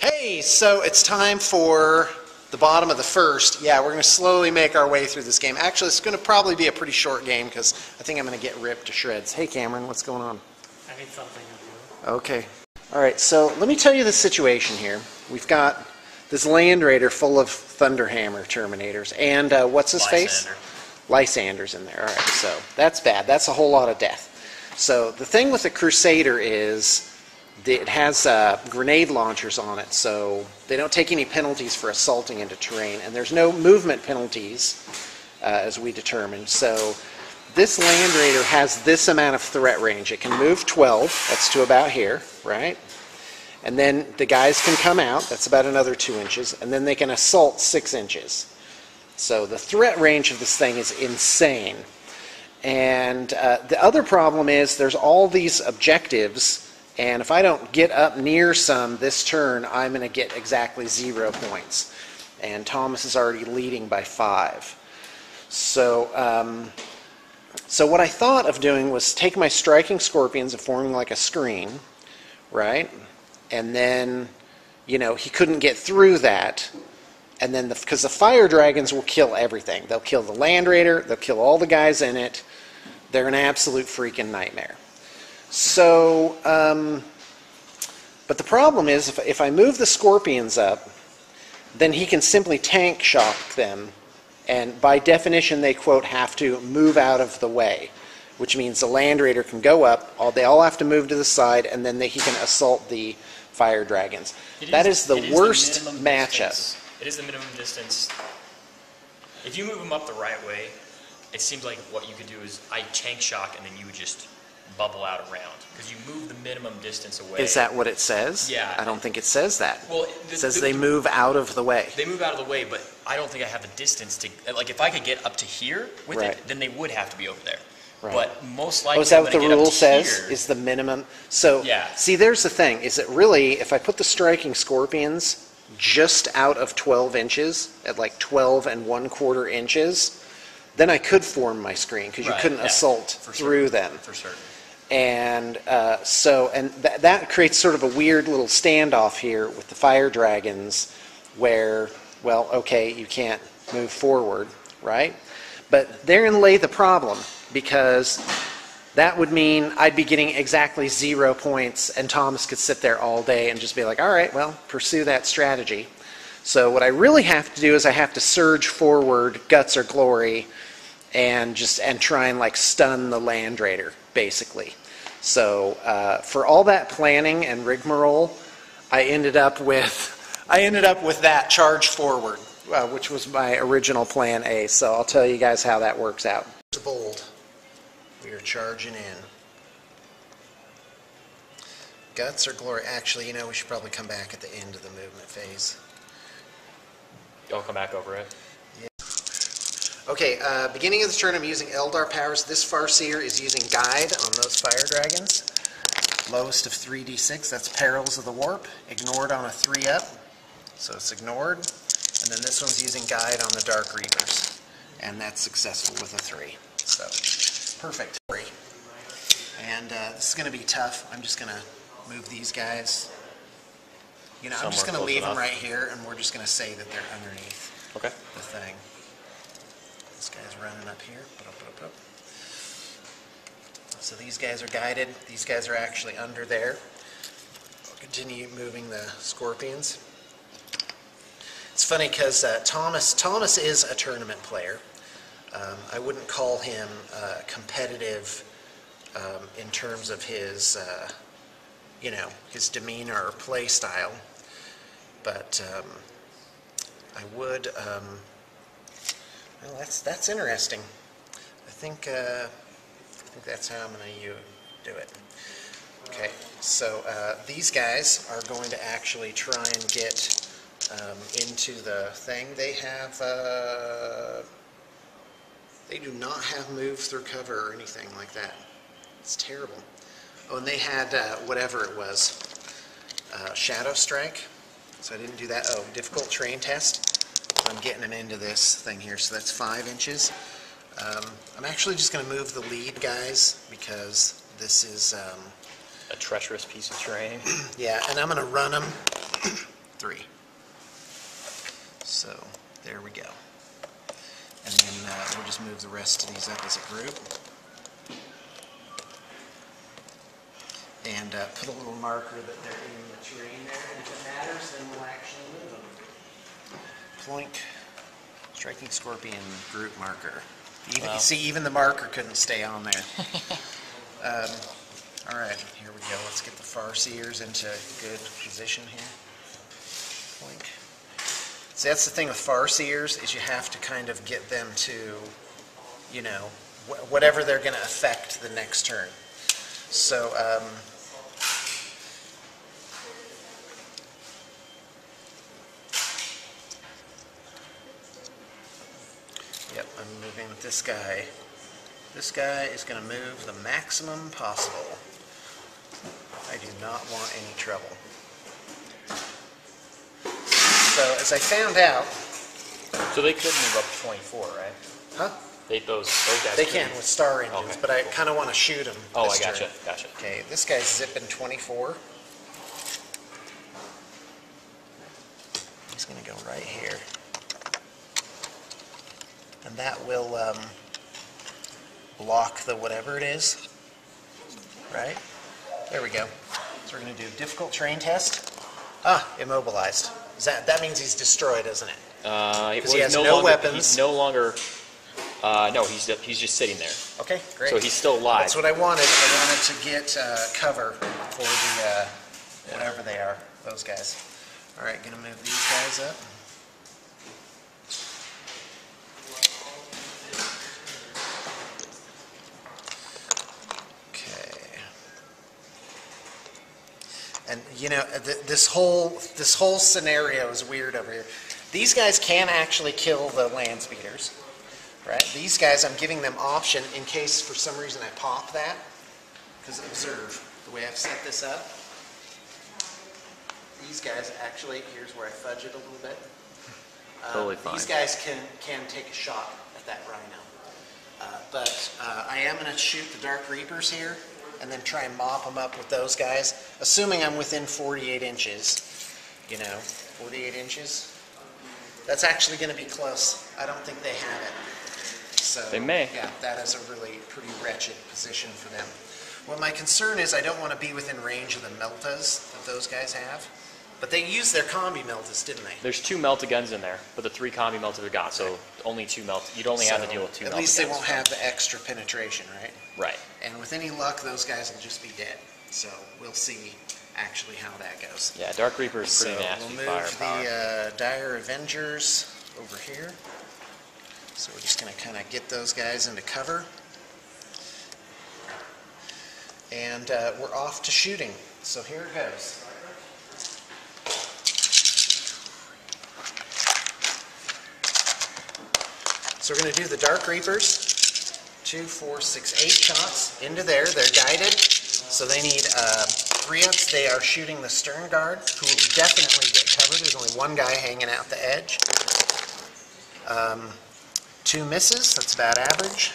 Hey, so it's time for the bottom of the first. Yeah, we're going to slowly make our way through this game. Actually, it's going to probably be a pretty short game because I think I'm going to get ripped to shreds. Hey, Cameron, what's going on? I need something to do. Okay. All right, so let me tell you the situation here. We've got this Land Raider full of Thunderhammer Terminators and what's his face? Lysander's in there. All right, so that's bad. That's a whole lot of death. So the thing with the Crusader is it has grenade launchers on it, so they don't take any penalties for assaulting into terrain, and there's no movement penalties, as we determined. So this Land Raider has this amount of threat range. It can move 12, that's to about here, right? And then the guys can come out, that's about another 2 inches, and then they can assault 6 inches. So the threat range of this thing is insane. And the other problem is there's all these objectives, and if I don't get up near some this turn, I'm going to get exactly 0 points. And Thomas is already leading by 5. So, so what I thought of doing was take my striking scorpions and forming like a screen, right? And then, you know, he couldn't get through that. And then, because the fire dragons will kill everything. They'll kill the Land Raider, they'll kill all the guys in it. They're an absolute freaking nightmare. So, but the problem is, if I move the scorpions up, then he can simply tank shock them, and by definition they, quote, have to move out of the way, which means the Land Raider can go up, they all have to move to the side, and then he can assault the fire dragons. That is the worst matchup. It is the minimum distance. If you move them up the right way, it seems like what you could do is I tank shock and then you would just bubble out around because you move the minimum distance away. Is that what it says? Yeah. I don't think it says that. Well, it says they move out of the way. They move out of the way, but I don't think I have the distance to, like, if I could get up to here with it, then they would have to be over there. Right. But most likely, is that what the rule says? Is the minimum? So, yeah. See, there's the thing. Is it really, if I put the striking scorpions just out of 12 inches, at like 12 1/4 inches, then I could form my screen because you couldn't assault through them. For certain. And that creates sort of a weird little standoff here with the fire dragons where, well, okay, you can't move forward, right? But therein lay the problem, because that would mean I'd be getting exactly 0 points, and Thomas could sit there all day and just be like, all right, well, pursue that strategy. So what I really have to do is I have to surge forward, guts or glory, and try and like stun the Land Raider, basically. So for all that planning and rigmarole, I ended up with that charge forward, which was my original plan A. So I'll tell you guys how that works out. Bold. We are charging in. Guts or glory? Actually, you know, we should probably come back at the end of the movement phase. Y'all come back over it. Okay, beginning of the turn I'm using Eldar powers. This Farseer is using Guide on those fire dragons. Lowest of 3d6, that's Perils of the Warp. Ignored on a 3-up, so it's ignored. And then this one's using Guide on the Dark Reapers. And that's successful with a 3. So, perfect. And this is going to be tough. I'm just going to move these guys. You know, I'm just going to leave them right here, and we're just going to say that they're underneath the thing. This guy's running up here. So these guys are guided. These guys are actually under there. I'll continue moving the scorpions. It's funny because Thomas is a tournament player. I wouldn't call him competitive in terms of his, you know, his demeanor or play style, but I would. Well, that's interesting. I think that's how I'm going to do it. Okay, so these guys are going to actually try and get into the thing. They have. They do not have move through cover or anything like that. It's terrible. Oh, and they had whatever it was, Shadow Strike. So I didn't do that. Oh, difficult terrain test. I'm getting them into this thing here, so that's 5 inches. I'm actually just going to move the lead guys because this is a treacherous piece of terrain. Yeah, and I'm going to run them 3. So there we go. And then we'll just move the rest of these up as a group. And put a little marker that they're in the terrain there, and if it matters, then we'll actually move them. Ploink, striking scorpion group marker. Even, Wow. You see, even the marker couldn't stay on there. All right, here we go. Let's get the farseers into good position here. Ploink. See, that's the thing with farseers, is you have to kind of get them to, you know, whatever they're going to affect the next turn. So, yep, I'm moving with this guy. This guy is going to move the maximum possible. I do not want any trouble. So, as I found out... So they could move up to 24, right? Huh? Those guys They could. can with star engines, Okay, but I cool. kind of want to shoot them. Oh, this I gotcha, turn. gotcha. Okay, this guy's zipping 24. He's going to go right here. And that will block the whatever it is. Right? There we go. So we're going to do difficult terrain test. Ah, immobilized. That means he's destroyed, isn't it? Well, he has no weapons. He's no longer. No, he's just sitting there. Okay, great. So he's still alive. That's what I wanted. I wanted to get cover for the whatever they are, those guys. All right, gonna move these guys up. Okay. And you know, this whole scenario is weird over here. These guys can actually kill the land speeders. Right? These guys, I'm giving them option in case for some reason I pop that. Because observe the way I've set this up. These guys actually, here's where I fudge it a little bit. Totally fine. These guys can take a shot at that rhino. But I am going to shoot the Dark Reapers here and then try and mop them up with those guys. Assuming I'm within 48 inches. You know, 48 inches. That's actually going to be close. I don't think they have it. So, They may. Yeah, that is a really pretty wretched position for them. What my concern is, I don't want to be within range of the meltas that those guys have. But they used their combi meltas, didn't they? There's 2 melta guns in there, but the 3 combi meltas are gone, so only 2 melta. You'd only have to deal with 2 melta guns. At least they won't have the extra penetration, right? Right. And with any luck, those guys will just be dead. So we'll see actually how that goes. Yeah, Dark Reaper is pretty So nasty we'll move firepower. the dire Avengers over here. So we're just going to kind of get those guys into cover. And we're off to shooting. So here it goes. So we're going to do the Dark Reapers. 2, 4, 6, 8 shots into there. They're guided. So they need 3 ups. They are shooting the stern guard, who will definitely get covered. There's only one guy hanging out the edge. 2 misses, that's about average,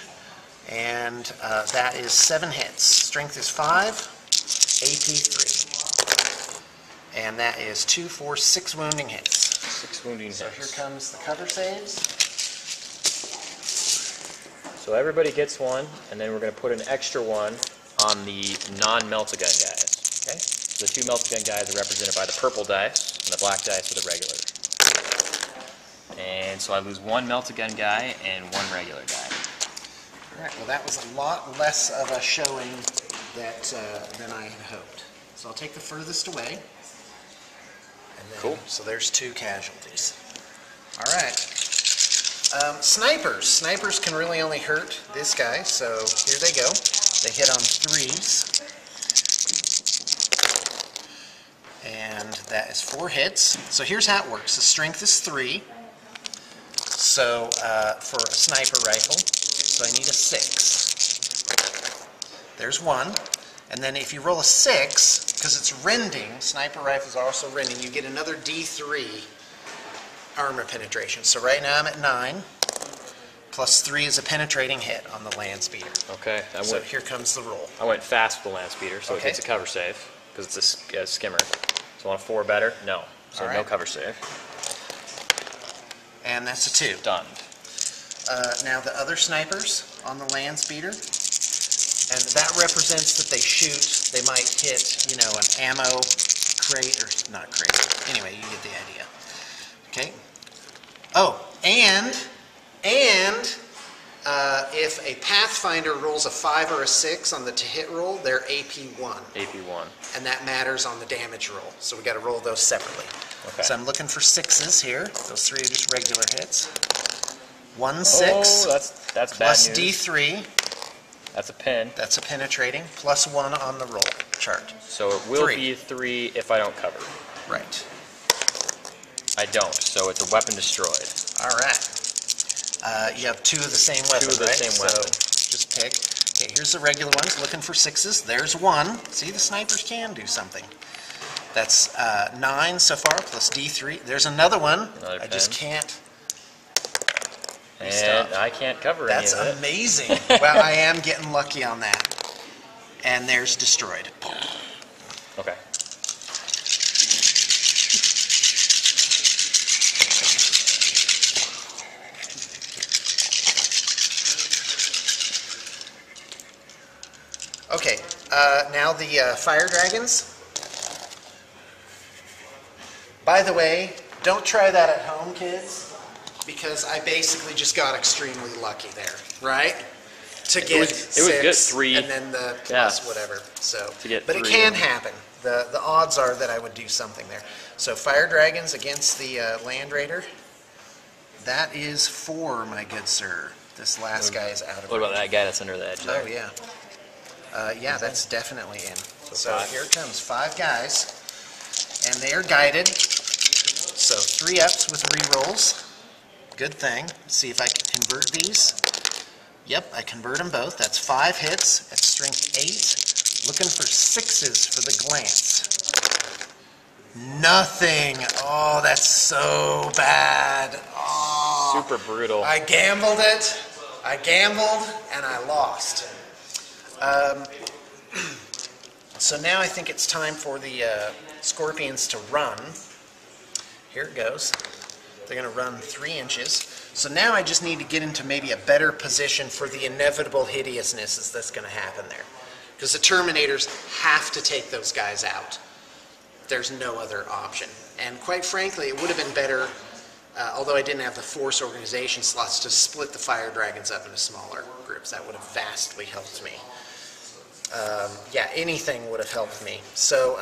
and that is 7 hits. Strength is 5, AP 3, and that is 2, 4, 6 wounding hits. 6 wounding So hits. here comes the cover saves. So everybody gets one, and then we're going to put an extra one on the non-melta gun guys. Okay? So the 2 melta gun guys are represented by the purple dice, and the black dice are the regular. And so I lose 1 melta gun guy and 1 regular guy. All right, well that was a lot less of a showing that, than I had hoped. So I'll take the furthest away. And then, Cool. So there's 2 casualties. All right. Snipers. Snipers can really only hurt this guy, so here they go. They hit on 3s. And that is 4 hits. So here's how it works. The strength is 3. So for a sniper rifle, so I need a 6. There's 1. And then if you roll a 6, because it's rending, sniper rifles are also rending, you get another D3 armor penetration. So right now I'm at 9, plus 3 is a penetrating hit on the land speeder. Okay. So here comes the roll. I went fast with the land speeder, so Okay. it gets a cover save, because it's a skimmer. So on a 4 better? No. So All no right. cover save. And that's a 2. Done. Now the other snipers on the land speeder, and that represents that they shoot. They might hit, you know, an ammo crate, or not crate. Anyway, you get the idea. Okay. Oh, and if a Pathfinder rolls a 5 or a 6 on the to hit roll, they're AP1. AP1. And that matters on the damage roll. So we got to roll those separately. Okay. So I'm looking for 6s here. Those 3 are just regular hits. 1 6. Oh, that's plus bad news. D3. That's a pin. That's a penetrating. Plus 1 on the roll chart. So it will 3. be 3 if I don't cover. Right. I don't, so it's a weapon destroyed. All right. You have 2 of the same weapon, 2 of the right? same weapon. So just pick. Okay, here's the regular ones. Looking for 6s. There's 1. See, the snipers can do something. That's 9 so far, plus D3. There's another one. Another I just pin. can't. And I can't cover That's any of it. amazing. Well, I am getting lucky on that. And there's destroyed. Okay. Okay, now the fire dragons. By the way, don't try that at home, kids, because I basically just got extremely lucky there, right? To get it was 6, good, 3. and then the plus whatever. So, To get but it 3. can happen. The odds are that I would do something there. So fire dragons against the land raider. That is 4, my good sir. This last guy is out of. What about that guy that's under the edge there? Oh yeah. Yeah, that's definitely in. So 5. here comes 5 guys, and they are guided. So 3 ups with rerolls. Good thing. Let's see if I can convert these. Yep, I convert them both. That's 5 hits at strength 8. Looking for 6s for the glance. Nothing. Oh, that's so bad. Oh, Super brutal. I gambled it. I gambled and I lost. So now I think it's time for the scorpions to run. Here it goes. They're going to run 3 inches. So now I just need to get into maybe a better position for the inevitable hideousness that's going to happen there. Because the Terminators have to take those guys out. There's no other option. And quite frankly, it would have been better, although I didn't have the force organization slots, to split the fire dragons up into smaller groups. That would have vastly helped me. Yeah, anything would have helped me. So,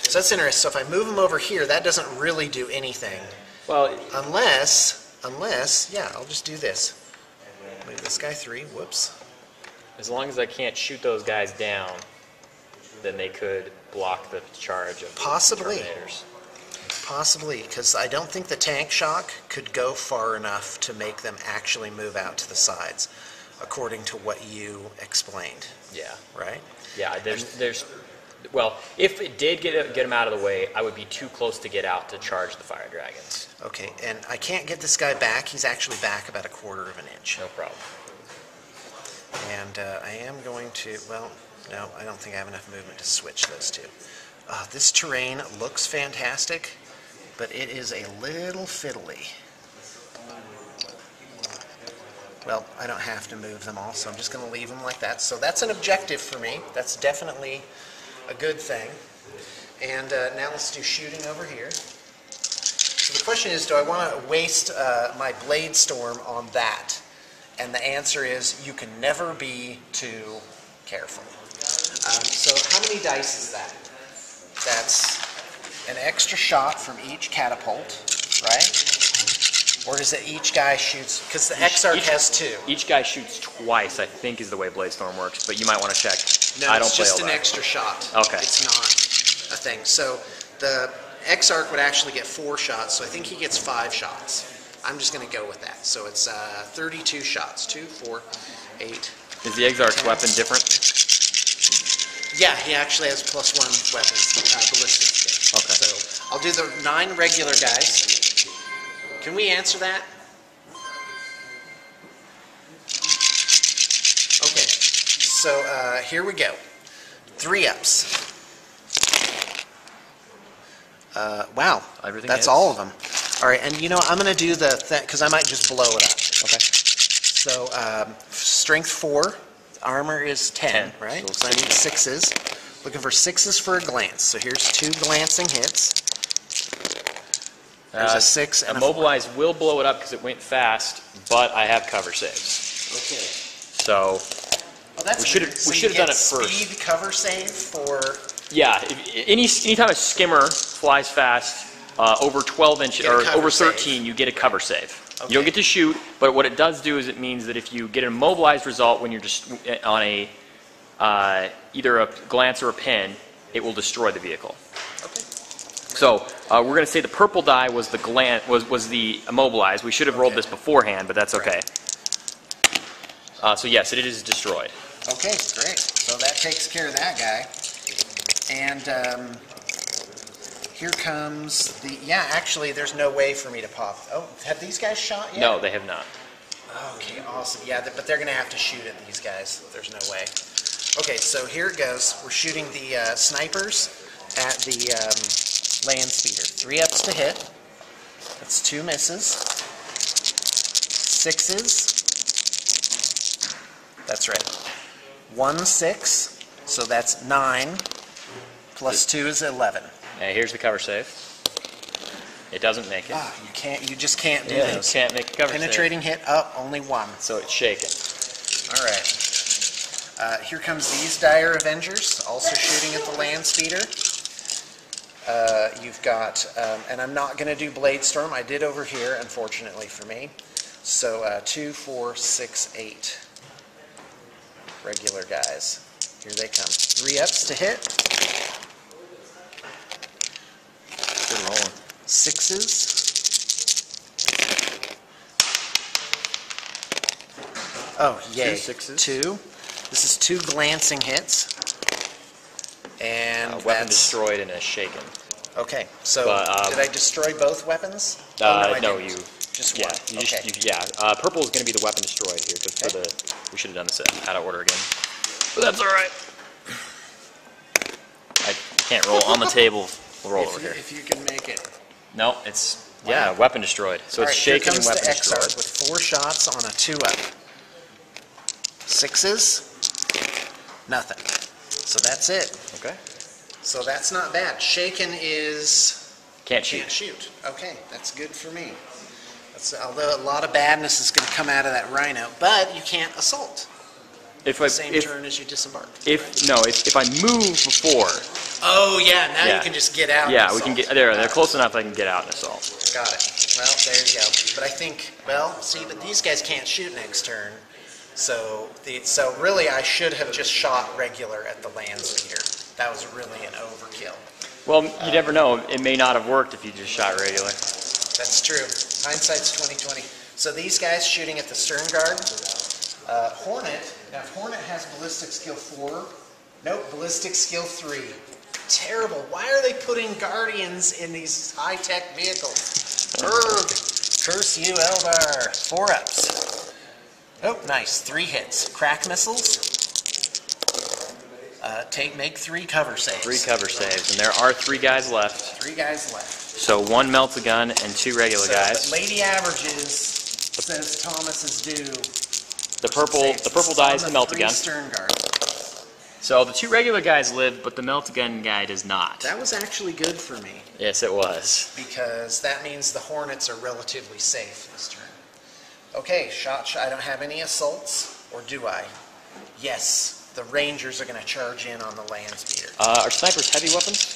so that's interesting. So if I move them over here, that doesn't really do anything. Well, Unless, yeah, I'll just do this. Move this guy 3, whoops. as long as I can't shoot those guys down, then they could block the charge of Possibly. the Terminators. Possibly, because I don't think the tank shock could go far enough to make them actually move out to the sides, according to what you explained, Yeah. right? Yeah, there's well, if it did get them out of the way, I would be too close to get out to charge the fire dragons. Okay, and I can't get this guy back. He's actually back about 1/4 of an inch. No problem. And I am going to, well, no, I don't think I have enough movement to switch those two. This terrain looks fantastic, but it is a little fiddly. Well, I don't have to move them all, so I'm just going to leave them like that. So that's an objective for me. That's definitely a good thing. And now let's do shooting over here. So the question is, do I want to waste my blade storm on that? And the answer is, you can never be too careful. So how many dice is that? That's an extra shot from each catapult, right? Or does it each guy shoots, because the Exarch has 2. Each guy shoots twice, I think, is the way Bladestorm works, but you might want to check. No, I don't it's play just all an that. extra shot. Okay. It's not a thing. So the Exarch would actually get 4 shots, so I think he gets 5 shots. I'm just going to go with that. So it's 32 shots. 2, 4, 8. Is the Exarch 10. weapon different? Yeah, he actually has +1 weapons, ballistic. Okay. So I'll do the 9 regular guys. Can we answer that? Okay. So here we go. 3 ups. Wow, Everything that's hits. all of them. All right, and you know, I'm going to do the thing, because I might just blow it up. Okay. So, strength 4, armor is 10, 10, right? so So I need 6s. Looking for 6s for a glance. So here's 2 glancing hits. There's a 6 and a 4. Immobilize will blow it up because it went fast, but I have cover saves. Okay. So Well, that's we should have done it first. Speed cover save for... Yeah, anytime a skimmer flies fast over 12 inches Get a or cover over 13, save. you get a cover save. Okay. You don't get to shoot, but what it does do is it means that if you get an immobilized result when you're just on a either a glance or a pin, it will destroy the vehicle. Okay. So we're going to say the purple die was the was the immobilized. We should have rolled this beforehand, but that's okay. So yes, it is destroyed. Okay, great. So that takes care of that guy. And here comes the... Yeah, actually, there's no way for me to pop... Oh, have these guys shot yet? No, they have not. Okay, awesome. Yeah, but they're going to have to shoot at these guys. There's no way. Okay, so here it goes. We're shooting the snipers at the land speeder. 3 ups to hit. That's 2 misses. 6s. That's right. 1 6. So that's 9. Plus 2 is 11. Now here's the cover save. It doesn't make it. Ah, you just can't do You those. can't make a cover Penetrating hit up, only 1. save. So it's shaking. All right. Here comes these dire Avengers, also shooting at the land speeder. You've got, and I'm not going to do Blade Storm. I did over here, unfortunately for me. So 2, 4, 6, 8 regular guys. Here they come. 3 ups to hit. Good rolling. 6s. Oh, yay. 2 6s. 2. This is 2 glancing hits. And Weapon that's... destroyed and is shaken. Okay, so But, did I destroy both weapons? No, no, you. Just Yeah, one. you Okay. purple is going to be the weapon destroyed here because for the we should have done this out of order again. But that's all right. I can't roll on the table. We'll roll over here. If you can make it. No, it's Wow. weapon destroyed. So All it's right, here shaken and comes weapon the XR destroyed. with 4 shots on a 2-up. 6s. Nothing. So that's it. Okay. So that's not bad. Shaken is... Can't shoot. Can't shoot. Okay, that's good for me. Although a lot of badness is going to come out of that rhino, but you can't assault. If Same turn as you disembark. if I move before. Oh yeah, now Yeah. you can just get out. Yeah, and we can assault. get there. They're close enough. I can get out and assault. Got it. Well, there you go. But I think, well, see, but these guys can't shoot next turn. So really, I should have just shot regular at the land speeder. That was really an overkill. Well, you never know. It may not have worked if you just shot regular. That's true. Hindsight's 20/20. So these guys shooting at the stern guard. Hornet. Now, if Hornet has ballistic skill 4. Nope, ballistic skill 3. Terrible. Why are they putting guardians in these high-tech vehicles? Urgh. Curse you, Eldar. 4 ups. Oh, nice. 3 hits. Crack missiles. Make 3 cover saves. 3 cover saves, and there are 3 guys left. 3 guys left. So 1 melts a gun and 2 regular guys. But Lady Averages says Thomas is due. The purple dies to melt a 3 gun. stern guard. So the 2 regular guys live, but the melt a gun guy does not. That was actually good for me Yes, it was. because that means the Hornets are relatively safe this turn. Okay, shot. I don't have any assaults, or do I? Yes, the Rangers are going to charge in on the land speeder. Are snipers heavy weapons?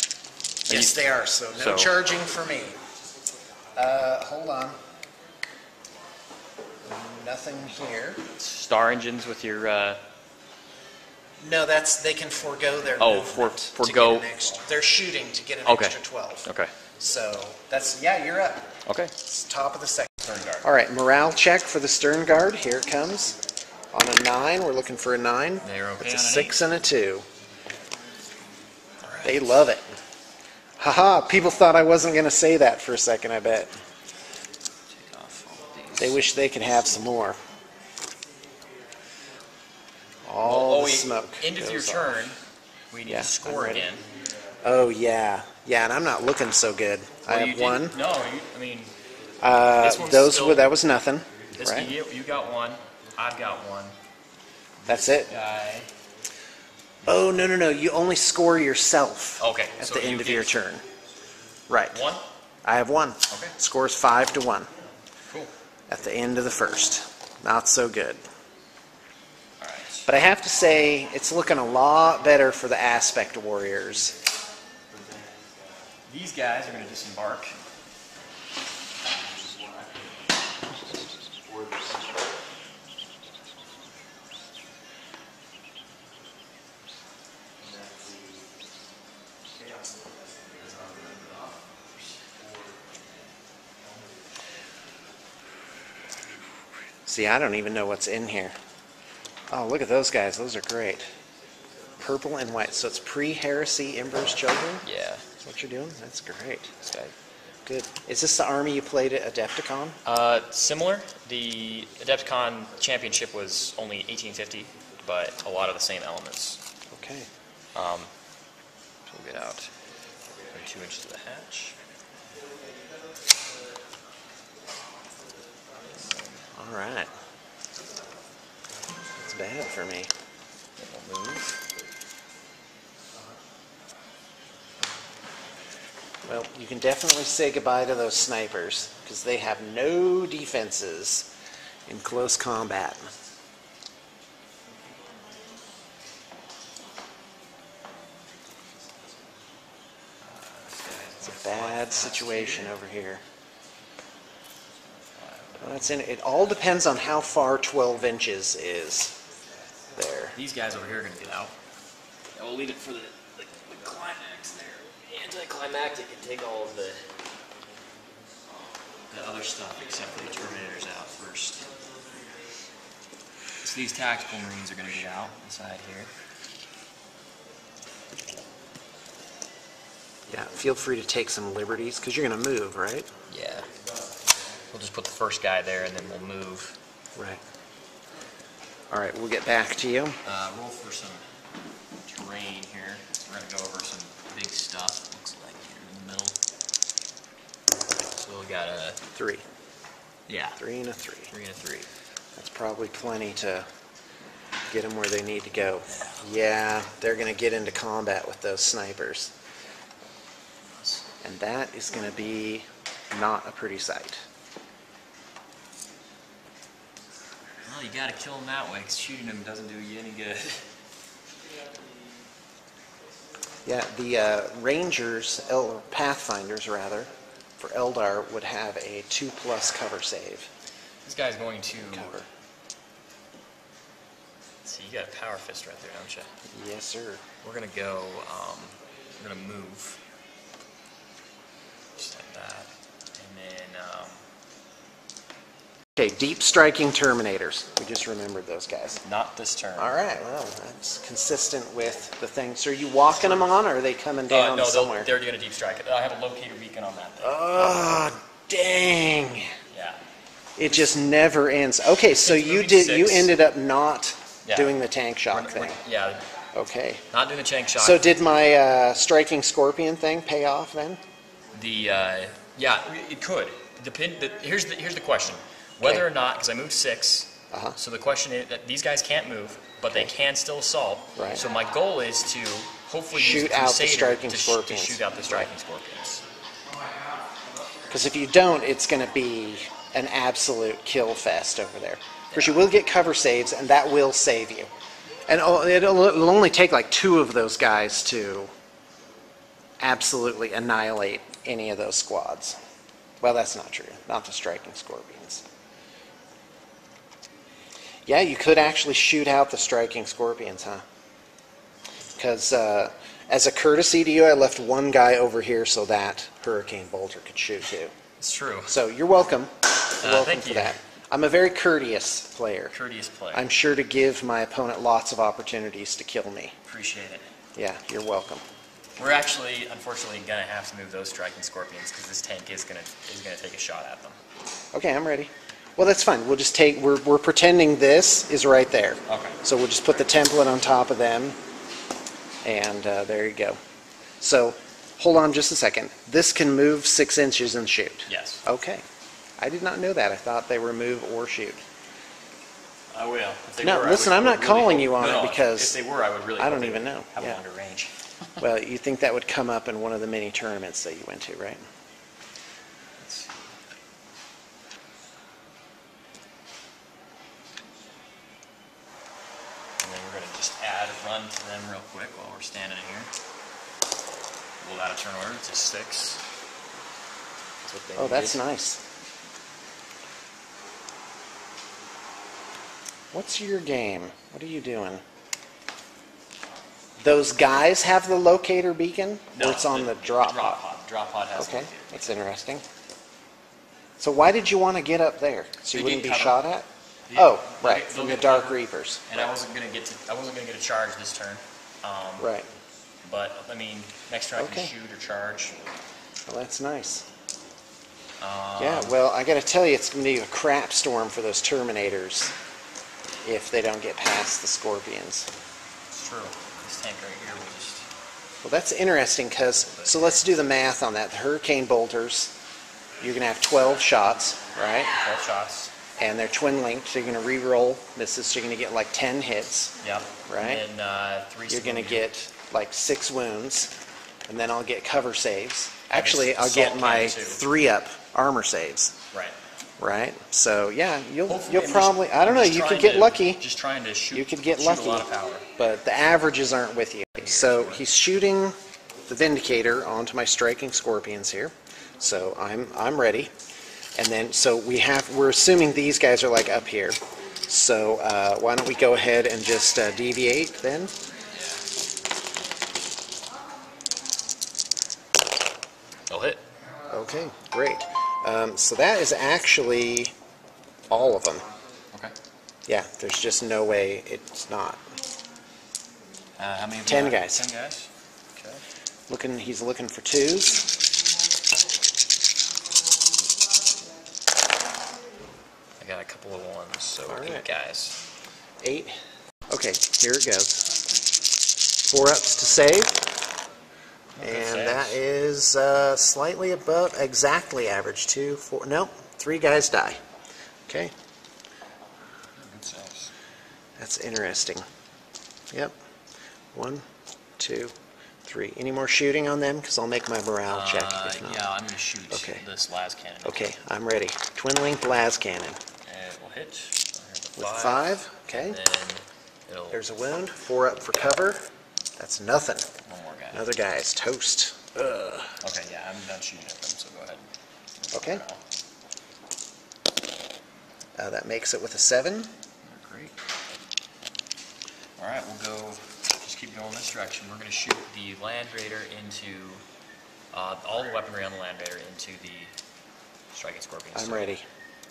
Yes, they are. So no charging for me. Hold on. Nothing here. Star engines with your. No, they can forego their Oh, movement forego. to get an extra, they're shooting to get an Okay. extra 12. Okay. So you're up. Okay. It's top of the second. Stern guard. All right, morale check for the stern guard. Here it comes. On a 9, we're looking for a 9. They're okay It's a on an 6 and a 2. They love it. Haha, people thought I wasn't going to say that for a second, I bet. Take off all these. They wish they could have some more. All the smoke. End of your goes off. turn, we need Yeah, to score I'm ready. again. Oh, yeah. Yeah, and I'm not looking so good. Well, I have one. No, I mean, this one's still, that was nothing, this, right? you got one. I've got one. That's This it. Guy. Oh, no, no, no. You only score yourself Okay. at So the end of your turn. Right. One? I have one. Okay. Scores 5-1 Cool. at the end of the first. Not so good. All right. But I have to say, it's looking a lot better for the Aspect Warriors. These guys are going to disembark. See, I don't even know what's in here. Oh, look at those guys. Those are great. Purple and white. So it's pre-Heresy Emperor's Children? Yeah. That's what you're doing? That's great. This guy. Good. Is this the army you played at Adepticon? Similar. The Adepticon Championship was only 1850, but a lot of the same elements. Okay. So we'll get out 2 inches of the hatch. All right. That's bad for me. Then we'll move. Well, you can definitely say goodbye to those snipers, because they have no defenses in close combat. It's a bad situation over here. Well, it all depends on how far 12 inches is there. These guys over here are going to get out. And we'll leave it for the climax there. Anticlimactic and take all of the other stuff except for the Terminators out first. So these tactical Marines are going to get out inside here. Yeah, feel free to take some liberties, because you're going to move, right? Yeah. We'll just put the first guy there and then we'll move. Right. All right, we'll get back to you. Roll for some terrain here. We're going to go over some big stuff, looks like, here in the middle. So we got a... 3. Yeah. 3 and a 3. 3 and a 3. That's probably plenty to get them where they need to go. Yeah, they're going to get into combat with those snipers. And that is going to be not a pretty sight. Well, you got to kill them that way, because shooting them doesn't do you any good. Yeah, the Rangers, or Pathfinders rather, for Eldar would have a 2+ cover save. This guy's going to... Cover. See, you got a power fist right there, don't you? Yes, sir. We're going to go... we're going to move. Just like that. And then... Okay, deep striking Terminators. We just remembered those guys. not this turn. All right, well, that's consistent with the thing. So are you walking them on, or are they coming down no, somewhere? they're going to deep strike it. I have a locator beacon on that thing. Oh, dang. Yeah. It just never ends. Okay, so It's you moving did. You 6. ended up not Yeah. doing the tank shock thing. Yeah, Okay. not doing the Chang shock. So did my striking Scorpion thing pay off then? Yeah, it could. Here's the question: whether Okay. or not, because I moved 6. Uh-huh. So the question is that these guys can't move, but they can still assault. Right. So my goal is to hopefully Shoot use the out the Crusader striking to Scorpions. shoot out the striking Scorpions. Because if you don't, it's going to be an absolute kill fest over there. Of course, you will get cover saves, and that will save you. And it'll only take like 2 of those guys to absolutely annihilate any of those squads. Well, that's not true. Not the striking Scorpions. Yeah, you could actually shoot out the striking Scorpions, huh? Because as a courtesy to you, I left one guy over here so that Hurricane Bolter could shoot too. It's true. So you're welcome. You're welcome thank for you. that. I'm a very courteous player. Courteous play. I'm sure to give my opponent lots of opportunities to kill me. Appreciate it. Yeah, you're welcome. We're actually, unfortunately, gonna have to move those striking Scorpions because this tank is gonna take a shot at them. Okay, I'm ready. Well, that's fine. We'll just take. We're pretending this is right there. Okay. So we'll just put the template on top of them, and there you go. So hold on just a second. This can move 6 inches and shoot. Yes. Okay. I did not know that. I thought they were move or shoot. I will. If they No, were, listen, I I'm would not really calling hope- you on no, it no, because if they were, I would really. I hope don't they even would know. Have Yeah. longer range. Well, you think that would come up in one of the mini tournaments that you went to, right? Let's see. And then we're going to just add a run to them real quick while we're standing here. We'll add a turn order to 6. That's what they Oh, that's needed. nice. What's your game? What are you doing? Those guys have the locator beacon? No, or it's on the drop pod? Drop pod has Okay, one. that's interesting. So why did you want to get up there? So you They wouldn't be get cover. shot at? Yeah, Oh, they'll right, get- from they'll the get Dark cover. Reapers. And I wasn't gonna get a charge this turn. Right. But I mean, next turn I Okay. can shoot or charge. Well, that's nice. Yeah, well, I got to tell you, it's going to be a crap storm for those Terminators if they don't get past the Scorpions. It's true. This tank right here will just. Well, that's interesting because, so let's do the math on that. The Hurricane Bolters, you're going to have 12 shots, right? 12 shots. And they're twin linked, so you're going to re-roll misses, so you're going to get like 10 hits. Yep. Right. And then 3. You're going to get like 6 wounds, and then I'll get cover saves. Actually, guess I'll get assault my cannon, too. 3-up armor saves, Right. right? So yeah, you'll Hopefully, you'll probably, I don't know, you could get lucky. Just trying to shoot. You could get shoot lucky, a lot of power. but the averages aren't with you. So he's shooting the Vindicator onto my striking Scorpions here. So I'm ready. And then, so we're assuming these guys are like up here. So why don't we go ahead and just deviate then? They'll hit. Okay, great. So that is actually all of them. Okay. Yeah, there's just no way it's not. How many? 10 guys. 10 guys. Okay. He's looking for 2s. I got a couple of 1s, so All 8 right. guys. 8. Okay, here it goes. 4 ups to save. And that is slightly above, exactly average. 2, 4, no, 3 guys die. Okay, Good saves. that's interesting. Yep. 1, 2, 3. Any more shooting on them? Because I'll make my morale check if not. Yeah, I'm going to shoot Okay. this las cannon. Okay, I'm ready. Twin link las cannon. And it will hit. With 5, okay. And then it'll. There's a wound. 4 up for cover. That's nothing. One more guy. Another guy is toast. Ugh. Okay, yeah, I'm done shooting at them, so go ahead. Okay. That makes it with a 7. Great. Alright, we'll go, just keep going this direction. We're going to shoot the Land Raider into, all the weaponry on the Land Raider into the Striking Scorpion. I'm So, ready.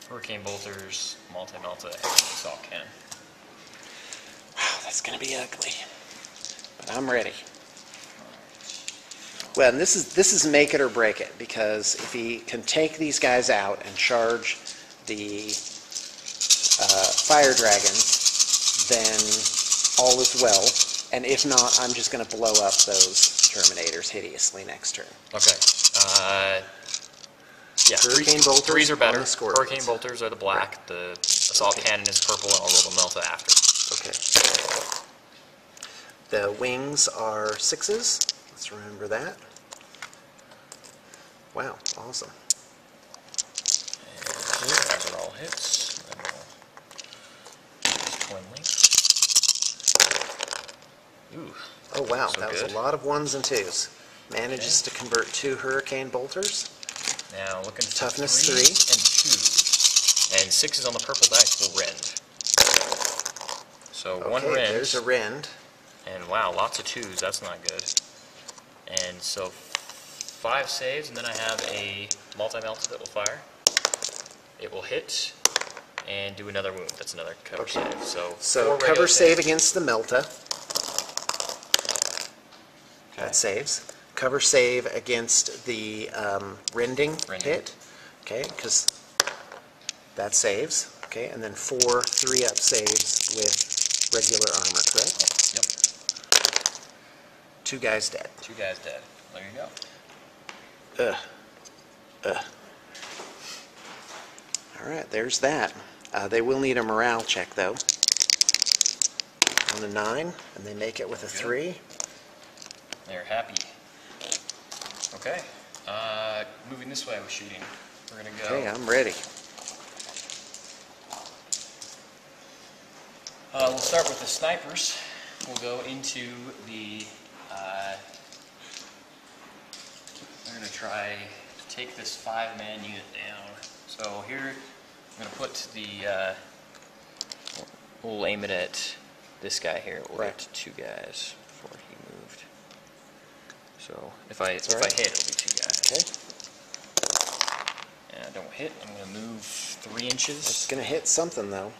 Hurricane Bolters, Multi-Melta, and Assault Cannon. Wow, that's going to be ugly. But I'm ready. Well, and this is make it or break it, because if he can take these guys out and charge the fire dragons, then all is well. And if not, I'm just going to blow up those Terminators hideously next turn. Okay. Yeah, Hurricane Bolters 3s are better. on the Scorpions. Hurricane Bolters are the black. The Assault Cannon is purple, and I'll roll the Melta after. Okay. The wings are 6s. Let's remember that. Wow, awesome. And those are all hits. And then we'll just twin link. Ooh. Oh wow, So that was good. a lot of 1s and 2s. Manages to convert 2 Hurricane Bolters. Now looking for Toughness 3 3. and 2. And 6s on the purple dice will rend. So one Okay, rend. there's a rend. And wow, lots of 2s. That's not good. And so 5 saves, and then I have a multi-melta that will fire. It will hit and do another wound. That's another cover Okay. save. So So 4 cover regular save saves. against the Melta. Okay. That saves. Cover save against the rending Rending. hit. Okay, because that saves. Okay, and then 4 3-up saves with regular armor, correct? Yep. 2 guys dead. 2 guys dead. There you go. Alright, there's that. They will need a morale check, though. On a 9, and they make it with a 3. They're happy. Okay. Moving this way with shooting. We're going to go... Okay, I'm ready. We'll start with the snipers. We'll go into the... we're going to try to take this 5-man unit down. So here, I'm going to put the... we'll aim it at this guy here. We'll get 2 guys before he moved. So if I hit, it'll be 2 guys. Okay. And I don't hit, I'm going to move 3 inches. It's going to hit something, though.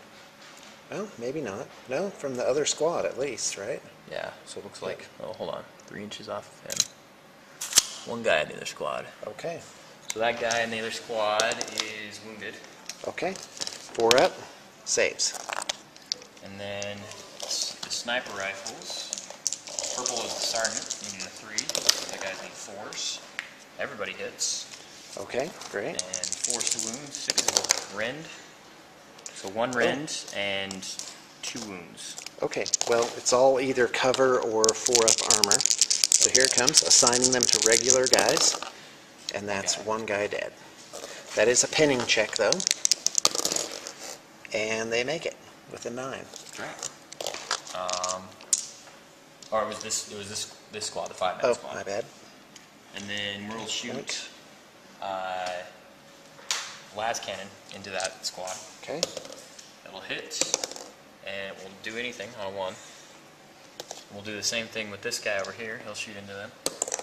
Well, maybe not. No, from the other squad at least, right? Yeah, so it looks like, oh, hold on, 3 inches off of him. 1 guy in the other squad. Okay. So that guy in the other squad is wounded. Okay. 4 up. Saves. And then the sniper rifles. Purple is the sergeant, needing a 3. That guy's need 4s. Everybody hits. Okay, great. And 4s to wound, 6 is rend. So 1 rend and 2 wounds. Okay, well, it's all either cover or 4-up armor. So here it comes, assigning them to regular guys. And that's 1 guy dead. That is a pinning check, though. And they make it with a 9. That's right. Or it was this squad, the 5-man squad. Oh, my bad. And then we'll shoot las cannon into that squad. Okay. It'll hit, and it won't do anything on a 1. We'll do the same thing with this guy over here. He'll shoot into them.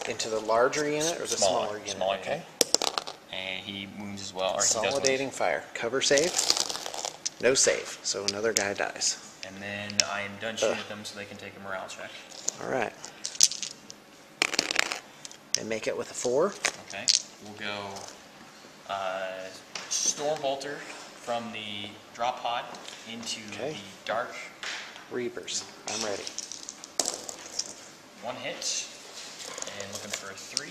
Into the larger unit or the smaller unit? Smaller okay. unit. And he wounds as well. Or Consolidating fire. Cover save. No save. So another guy dies. And then I am done shooting at them so they can take a morale check. Alright. And make it with a 4. Okay. We'll go Storm Bolter from the drop pod into the dark Reapers. I'm ready. 1 hit. And looking for a 3.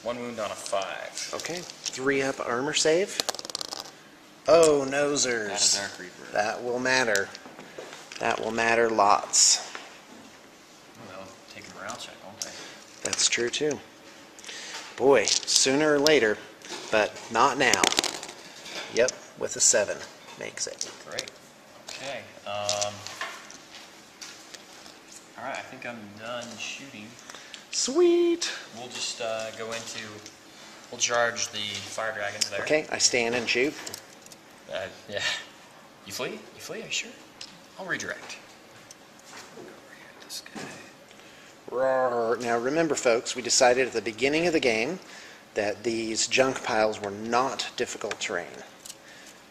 1 wound on a 5. Okay. 3-up armor save. Oh, nosers. That is Dark Reaper. That will matter. That will matter lots. Well, take a morale check, won't they? That's true, too. Boy, sooner or later, but not now. Yep, with a 7. Makes it. Great. Okay. Alright, I think I'm done shooting. Sweet. We'll just go into... We'll charge the fire dragons there. Okay, I stand and shoot. Yeah. You flee? You flee? Are you sure? I'll redirect. This guy. Roar. Now remember, folks, we decided at the beginning of the game that these junk piles were not difficult terrain.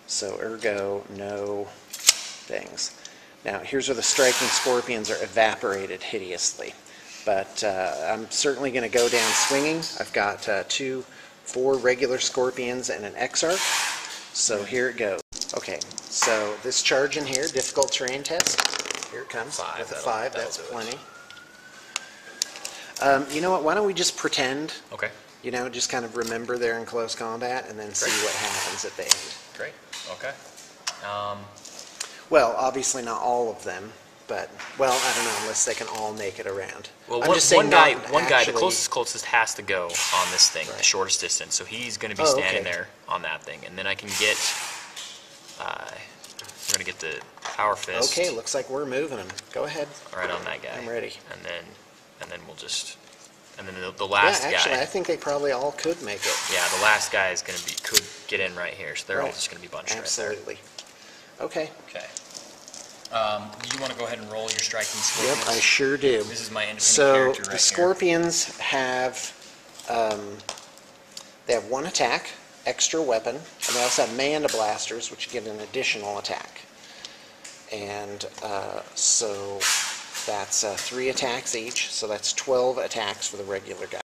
So ergo, no things. Now here's where the striking scorpions are evaporated hideously. But I'm certainly going to go down swinging. I've got 4 regular scorpions and an Exarch. So here it goes. Okay, so this charge in here, difficult terrain test. Here it comes. 5, with a 5, that'll that's do plenty. You know what, why don't we just pretend, Okay. you know, just kind of remember they're in close combat and then see what happens at the end. Great. Okay. Well, obviously not all of them, but, well, I don't know, unless they can all make it around. Well, I'm one, just saying one guy, not one guy, the actually- closest has to go on this thing, the shortest distance. So he's going to be standing there on that thing, and then I can get. We're going to get the power fist. Okay, looks like we're moving them. Go ahead. Right on that guy. I'm ready. And then we'll just, and then the last Yeah, actually, guy. I think they probably all could make it. Yeah, the last guy is going to be could get in right here. So they're all Right. just going to be bunched Absolutely. Okay. right there. Okay. Do you want to go ahead and roll your striking scorpions? Yep, I sure do. This is my independent So character right the here. scorpions have they have 1 attack, extra weapon, and they also have mana blasters, which give an additional attack. And so that's 3 attacks each, so that's 12 attacks for the regular guy.